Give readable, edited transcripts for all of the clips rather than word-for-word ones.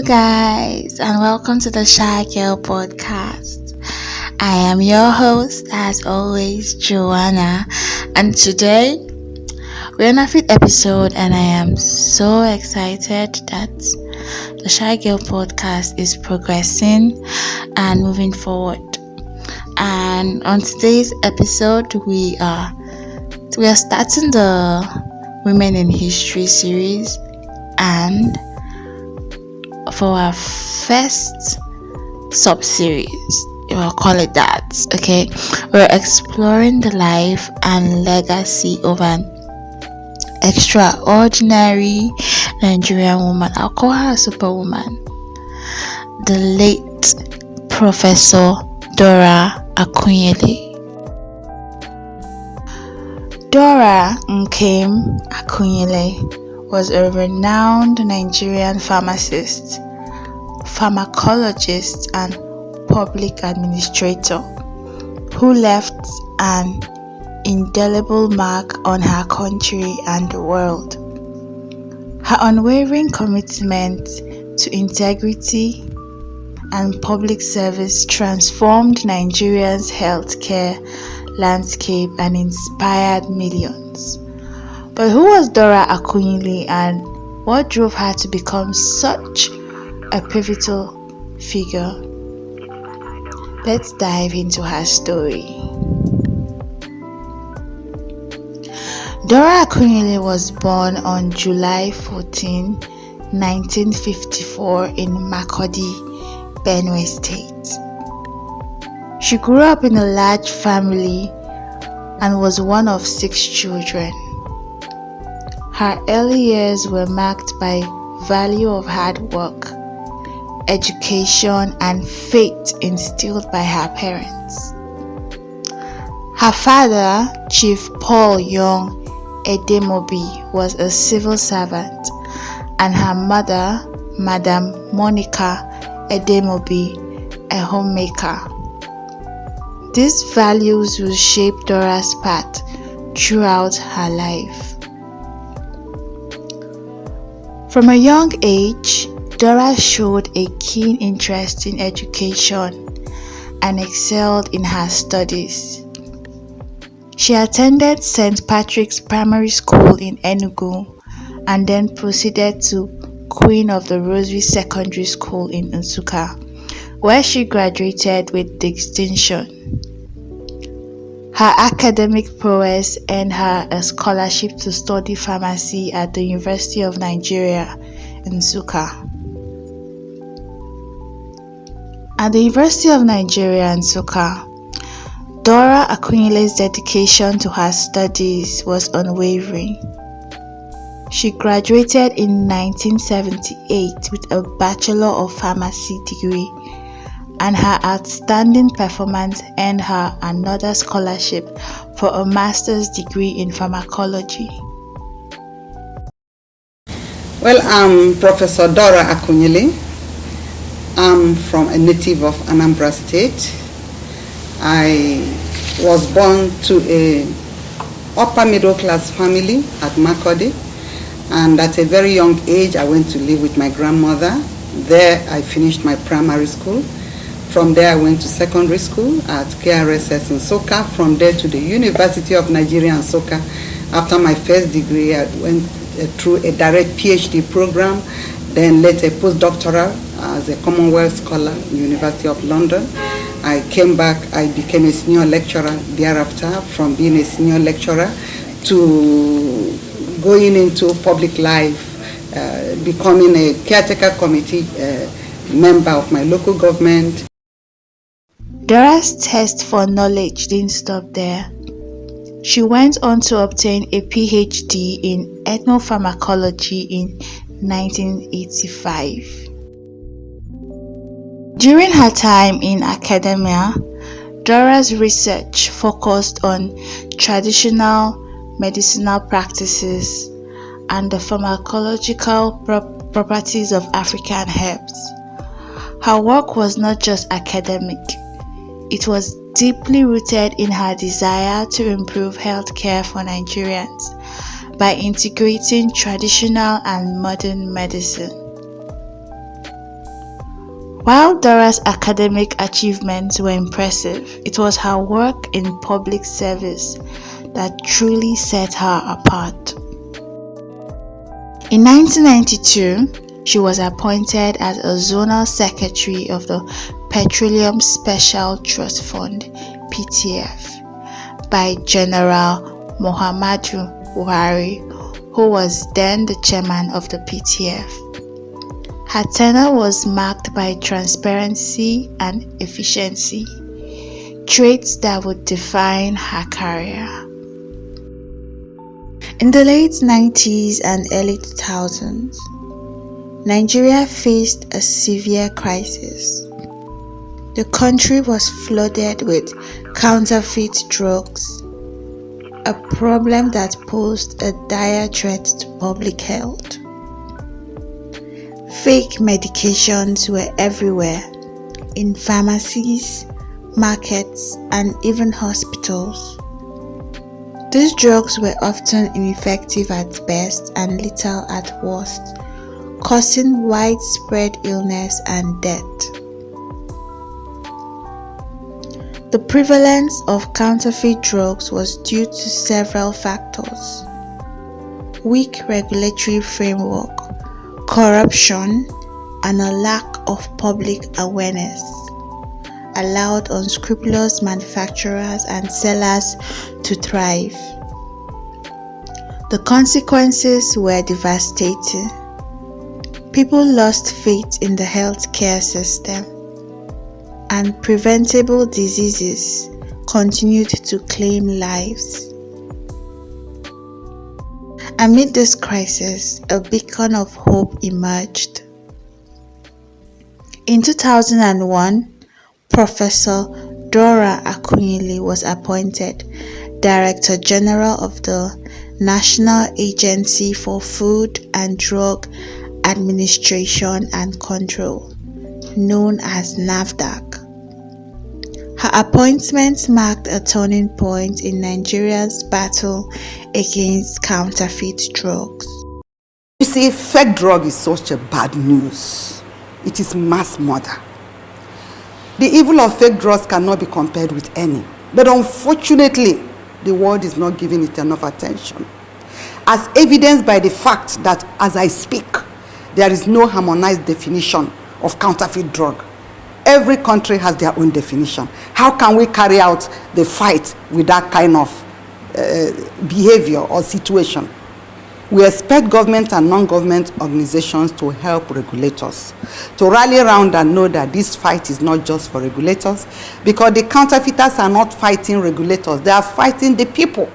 guys, and welcome to the Shy Girl podcast. I am your host, as always, Joanna, and today we're in a fifth episode, and I am so excited that the Shy Girl podcast is progressing and moving forward. And on today's episode, we are starting the Women in History series, and for our first sub-series, we'll call it that, okay? We're exploring the life and legacy of an extraordinary Nigerian woman. I'll call her a superwoman. The late Professor Dora Akunyili. Dora Nkem Akunyili was a renowned Nigerian pharmacist, pharmacologist, and public administrator who left an indelible mark on her country and the world. Her unwavering commitment to integrity and public service transformed Nigeria's healthcare landscape and inspired millions. But who was Dora Akunyili, and what drove her to become such a pivotal figure? Let's dive into her story. Dora Akunyili was born on July 14, 1954 in Makurdi, Benue State. She grew up in a large family and was one of 6 children. Her early years were marked by value of hard work, education, and faith instilled by her parents. Her father, Chief Paul Young Edemobi, was a civil servant, and her mother, Madam Monica Edemobi, a homemaker. These values will shape Dora's path throughout her life. From a young age, Dora showed a keen interest in education and excelled in her studies. She attended St. Patrick's Primary School in Enugu and then proceeded to Queen of the Rosary Secondary School in Nsukka, where she graduated with distinction. Her academic prowess earned her a scholarship to study pharmacy at the University of Nigeria, Nsukka. At the University of Nigeria, Nsukka, Dora Akunyili's dedication to her studies was unwavering. She graduated in 1978 with a Bachelor of Pharmacy degree, and her outstanding performance earned her another scholarship for a master's degree in pharmacology. Well, I'm Professor Dora Akunyili. I'm from a native of Anambra State. I was born to a upper middle class family at Makurdi, and at a very young age I went to live with my grandmother. There I finished my primary school. From there I went to secondary school at KRSS in Nsukka. From there to the University of Nigeria in Nsukka. After my first degree I went through a direct PhD program, then later postdoctoral as a Commonwealth Scholar in the University of London. I came back, I became a senior lecturer thereafter. From being a senior lecturer to going into public life, becoming a caretaker committee member of my local government. Dora's thirst for knowledge didn't stop there. She went on to obtain a PhD in ethnopharmacology in 1985. During her time in academia, Dora's research focused on traditional medicinal practices and the pharmacological properties of African herbs. Her work was not just academic, it was deeply rooted in her desire to improve healthcare for Nigerians by integrating traditional and modern medicine. While Dora's academic achievements were impressive, it was her work in public service that truly set her apart. In 1992, she was appointed as a zonal secretary of the Petroleum Special Trust Fund (PTF) by General Muhammadu Buhari, who was then the chairman of the PTF. Her tenure was marked by transparency and efficiency, traits that would define her career. In the late 90s and early 2000s, Nigeria faced a severe crisis. The country was flooded with counterfeit drugs, a problem that posed a dire threat to public health. Fake medications were everywhere, in pharmacies, markets, and even hospitals. These drugs were often ineffective at best and lethal at worst, causing widespread illness and death. The prevalence of counterfeit drugs was due to several factors: weak regulatory framework, corruption, and a lack of public awareness allowed unscrupulous manufacturers and sellers to thrive. The consequences were devastating. People lost faith in the healthcare system, and preventable diseases continued to claim lives. Amid this crisis, a beacon of hope emerged. In 2001, Professor Dora Akunyili was appointed Director General of the National Agency for Food and Drug Administration and Control, known as NAFDAC. Her appointment marked a turning point in Nigeria's battle against counterfeit drugs. You see, fake drug is such a bad news. It is mass murder. The evil of fake drugs cannot be compared with any. But unfortunately, the world is not giving it enough attention, as evidenced by the fact that as I speak, there is no harmonized definition of counterfeit drug. Every country has their own definition. How can we carry out the fight with that kind of behavior or situation? We expect government and non-government organizations to help regulators, to rally around and know that this fight is not just for regulators, because the counterfeiters are not fighting regulators, they are fighting the people.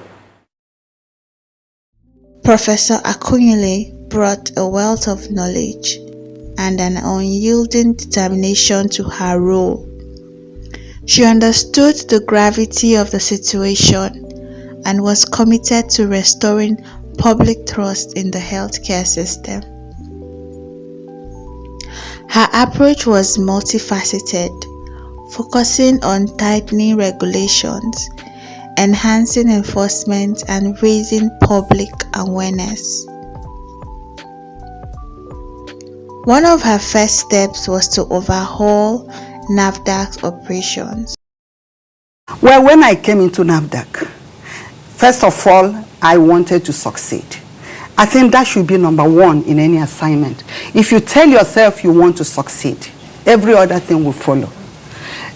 Professor Akunyili brought a wealth of knowledge and an unyielding determination to her role. She understood the gravity of the situation and was committed to restoring public trust in the healthcare system. Her approach was multifaceted, focusing on tightening regulations, enhancing enforcement, and raising public awareness. One of her first steps was to overhaul NAFDAC's operations. Well, when I came into NAFDAC, first of all, I wanted to succeed. I think that should be number one in any assignment. If you tell yourself you want to succeed, every other thing will follow.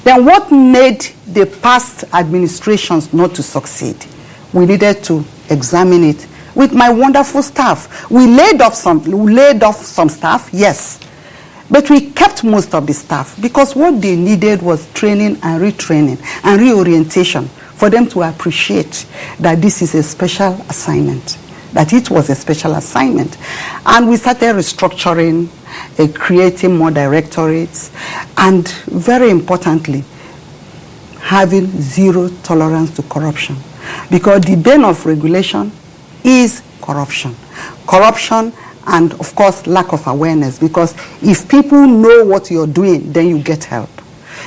Then what made the past administrations not to succeed? We needed to examine it with my wonderful staff. We laid off some staff, yes, but we kept most of the staff because what they needed was training and retraining and reorientation for them to appreciate that this is a special assignment, that it was a special assignment. And we started restructuring, creating more directorates, and very importantly, having zero tolerance to corruption. Because the bane of regulation is corruption. Corruption and, of course, lack of awareness. Because if people know what you're doing, then you get help.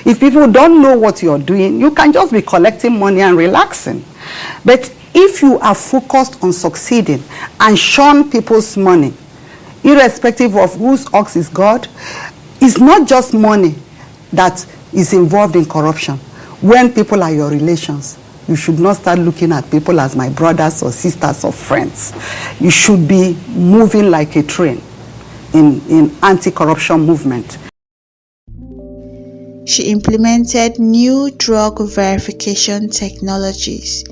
If people don't know what you're doing, you can just be collecting money and relaxing. But if you are focused on succeeding and shun people's money, irrespective of whose ox is God, it's not just money that is involved in corruption. When people are your relations, you should not start looking at people as my brothers or sisters or friends. You should be moving like a train in anti-corruption movement. She implemented new drug verification technologies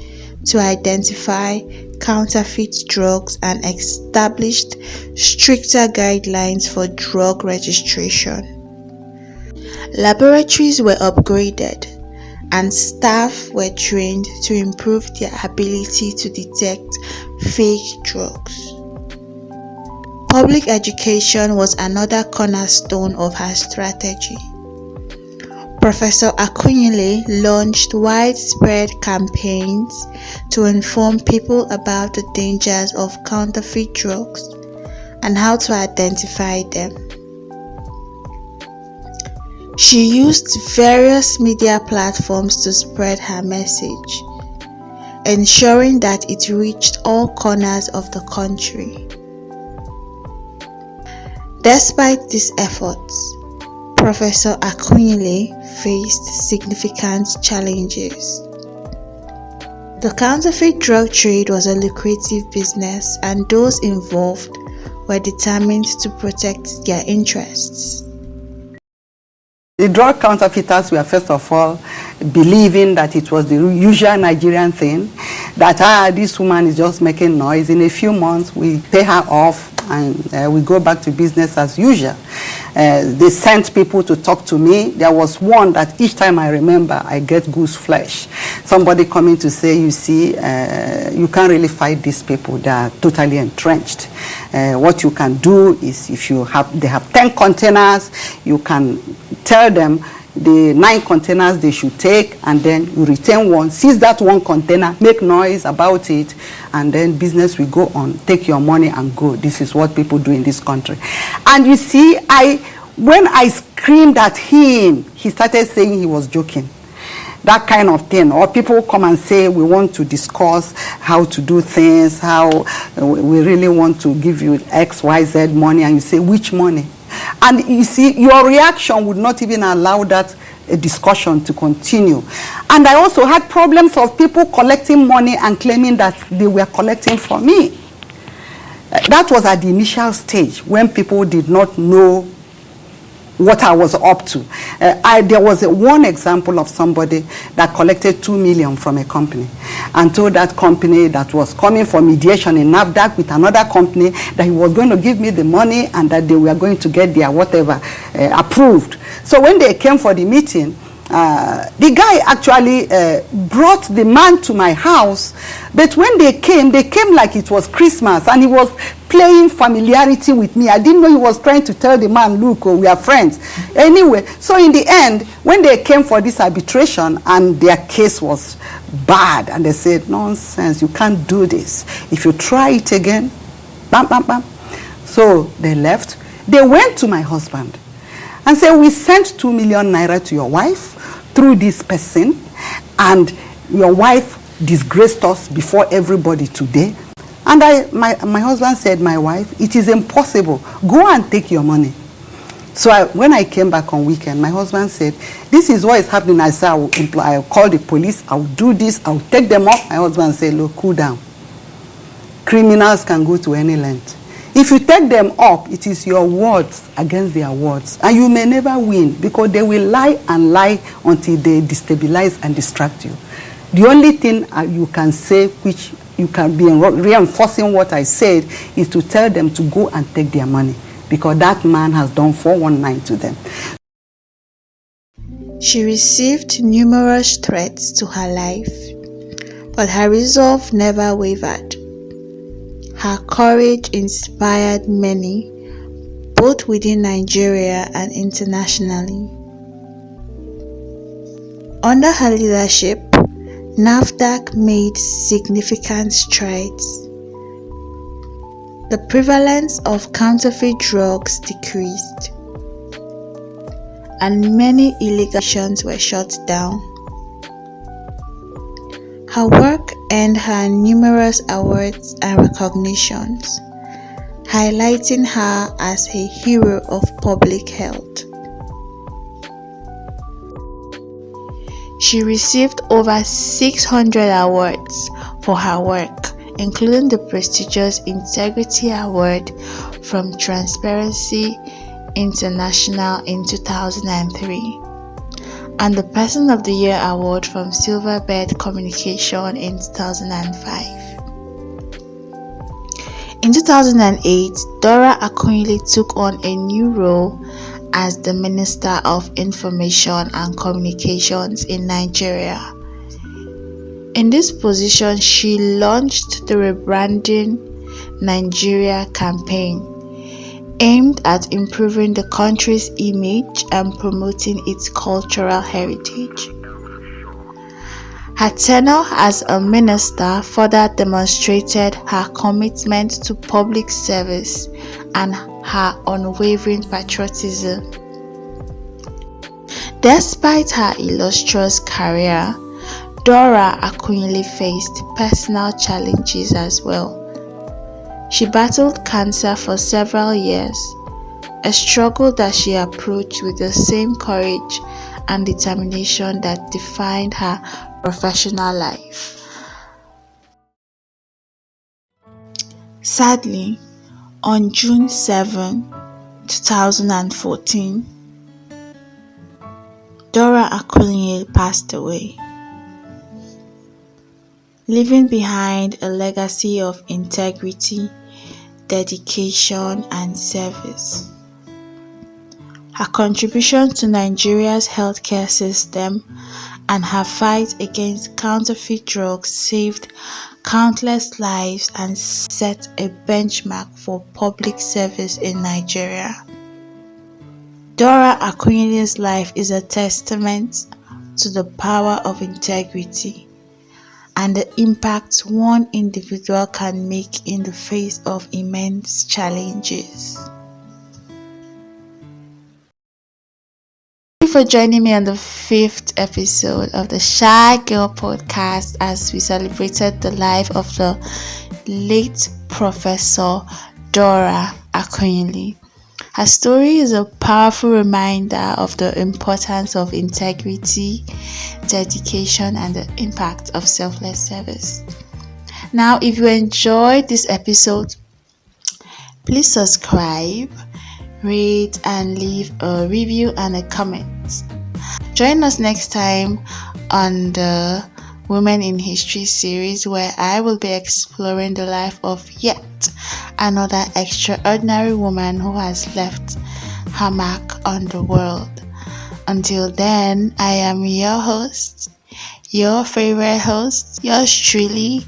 to identify counterfeit drugs and established stricter guidelines for drug registration. Laboratories were upgraded and staff were trained to improve their ability to detect fake drugs. Public education was another cornerstone of her strategy. Professor Akunyili launched widespread campaigns to inform people about the dangers of counterfeit drugs and how to identify them. She used various media platforms to spread her message, ensuring that it reached all corners of the country. Despite these efforts, Professor Akunyili faced significant challenges. The counterfeit drug trade was a lucrative business, and those involved were determined to protect their interests. The drug counterfeiters were first of all believing that it was the usual Nigerian thing, that this woman is just making noise. In a few months we pay her off and we go back to business as usual. They sent people to talk to me. There was one that each time I remember, I get goose flesh. Somebody coming to say, you see, you can't really fight these people. They are totally entrenched. What you can do is, if they have 10 containers, you can tell them the 9 containers they should take, and then you retain one, seize that one container, make noise about it, and then business will go on. Take your money and go. This is what people do in this country. And you see, when I screamed at him, he started saying he was joking. That kind of thing. Or people come and say, we want to discuss how to do things, how we really want to give you X, Y, Z money, and you say, which money? And you see, your reaction would not even allow that discussion to continue. And I also had problems of people collecting money and claiming that they were collecting for me. That was at the initial stage when people did not know what I was up to. There was one example of somebody that collected 2 million from a company and told that company that was coming for mediation in NAFDAC with another company that he was going to give me the money and that they were going to get their whatever approved. So when they came for the meeting, the guy actually brought the man to my house, but when they came like it was Christmas, and he was playing familiarity with me. I didn't know he was trying to tell the man, look, we are friends. Anyway, so in the end, when they came for this arbitration and their case was bad, and they said, nonsense, you can't do this. If you try it again, bam, bam, bam. So they left. They went to my husband and said, we sent 2 million naira to your wife through this person, and your wife disgraced us before everybody today. And my husband said, my wife, it is impossible. Go and take your money. So when I came back on weekend, my husband said, this is what is happening. I said, I'll call the police, I'll do this, I'll take them off. My husband said, look, cool down. Criminals can go to any length. If you take them up, it is your words against their words. And you may never win, because they will lie and lie until they destabilize and distract you. The only thing you can say, which you can be reinforcing what I said, is to tell them to go and take their money, because that man has done 419 to them. She received numerous threats to her life, but her resolve never wavered. Her courage inspired many, both within Nigeria and internationally. Under her leadership, NAFDAC made significant strides. The prevalence of counterfeit drugs decreased, and many illegal actions were shut down. Her work earned her numerous awards and recognitions, highlighting her as a hero of public health. She received over 600 awards for her work, including the prestigious Integrity Award from Transparency International in 2003 and the Person of the Year Award from Silverbird Communication in 2005. In 2008, Dora Akunyili took on a new role as the Minister of Information and Communications in Nigeria. In this position, she launched the Rebranding Nigeria campaign, aimed at improving the country's image and promoting its cultural heritage. Her tenure as a minister further demonstrated her commitment to public service and her unwavering patriotism. Despite her illustrious career, Dora Akunyili faced personal challenges as well. She battled cancer for several years, a struggle that she approached with the same courage and determination that defined her professional life. Sadly, on June 7, 2014, Dora Akunyili passed away, leaving behind a legacy of integrity, dedication, and service. Her contribution to Nigeria's healthcare system and her fight against counterfeit drugs saved countless lives and set a benchmark for public service in Nigeria. Dora Akunyili's life is a testament to the power of integrity and the impact one individual can make in the face of immense challenges. Thank you for joining me on the 5th episode of the Shy Girl podcast as we celebrated the life of the late Professor Dora Akunyili. Her story is a powerful reminder of the importance of integrity, dedication, and the impact of selfless service. Now, if you enjoyed this episode, please subscribe, rate, and leave a review and a comment. Join us next time on the Women in History series, where I will be exploring the life of yet another extraordinary woman who has left her mark on the world. Until then, I am your host, your favorite host, yours truly,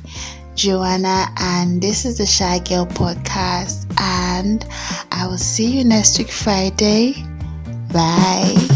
Joanna, and this is the Shy Girl podcast, and I will see you next week Friday. Bye.